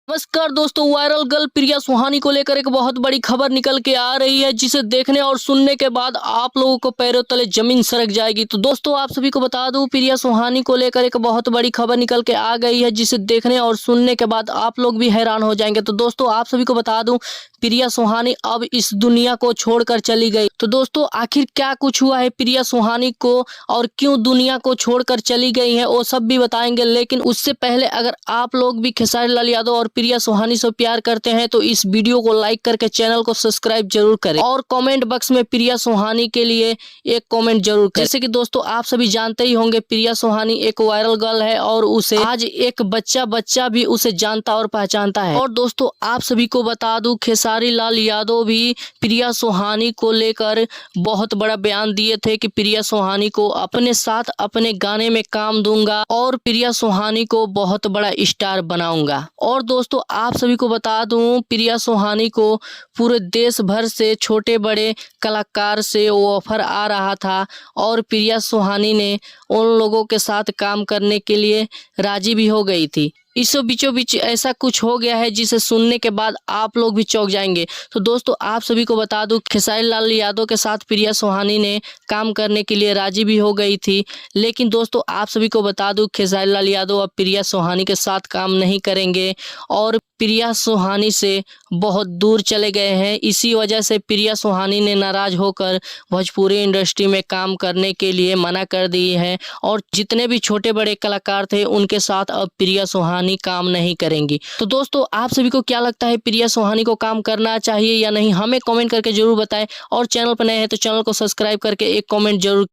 नमस्कार दोस्तों, viral girl प्रिया सुहानी को लेकर एक बहुत बड़ी खबर निकल के आ रही है, जिसे देखने और सुनने के बाद आप लोगों को पैरों तले जमीन सरक जाएगी। तो दोस्तों आप सभी को बता दूं, प्रिया सुहानी को लेकर एक बहुत बड़ी खबर निकल के आ गई है, जिसे देखने और सुनने के बाद आप लोग भी हैरान हो जाएंगे। तो दोस्तों आप सभी को बता दूं, प्रिया सुहानी अब इस दुनिया को छोड़कर चली गई। तो दोस्तों आखिर क्या कुछ हुआ है प्रिया सुहानी को और क्यों दुनिया को छोड़कर चली गई है, वो सब भी बताएंगे। लेकिन उससे पहले अगर आप लोग भी खेसारी लाल यादव और प्रिया सुहानी से प्यार करते हैं तो इस वीडियो को लाइक करके चैनल को सब्सक्राइब जरूर करें और कमेंट बॉक्स में प्रिया सुहानी के लिए एक कमेंट जरूर करें। जैसे कि दोस्तों आप सभी जानते ही होंगे, प्रिया सुहानी एक वायरल गर्ल है और उसे आज एक बच्चा भी उसे जानता और पहचानता है। और दोस्तों आप सभी को बता दूं, खेसारी लाल यादव भी प्रिया सुहानी को लेकर बहुत बड़ा बयान दिए थे कि प्रिया सुहानी को अपने साथ अपने गाने में काम दूंगा और प्रिया सुहानी को बहुत बड़ा स्टार बनाऊंगा। और दोस्तों आप सभी को बता दूं, प्रिया सुहानी को पूरे देश भर से छोटे बड़े कलाकार से वो ऑफर आ रहा था और प्रिया सुहानी ने उन लोगों के साथ काम करने के लिए राजी भी हो गई थी। इस बीचों बीच ऐसा कुछ हो गया है जिसे सुनने के बाद आप लोग भी चौंक जाएंगे। तो दोस्तों आप सभी को बता दूं, खेसारी लाल यादव के साथ प्रिया सुहानी ने काम करने के लिए राजी भी हो गई थी। लेकिन दोस्तों आप सभी को बता दूं, खेसारी लाल यादव अब प्रिया सुहानी के साथ काम नहीं करेंगे और प्रिया सुहानी से बहुत दूर चले गए हैं। इसी वजह से प्रिया सुहानी ने नाराज होकर भोजपुरी इंडस्ट्री में काम करने के लिए मना कर दी है और जितने भी छोटे बड़े कलाकार थे उनके साथ अब प्रिया सुहानी काम नहीं करेंगी। तो दोस्तों आप सभी को क्या लगता है, प्रिया सुहानी को काम करना चाहिए या नहीं, हमें कमेंट करके जरूर बताएं। और चैनल पर नए हैं तो चैनल को सब्सक्राइब करके एक कमेंट जरूर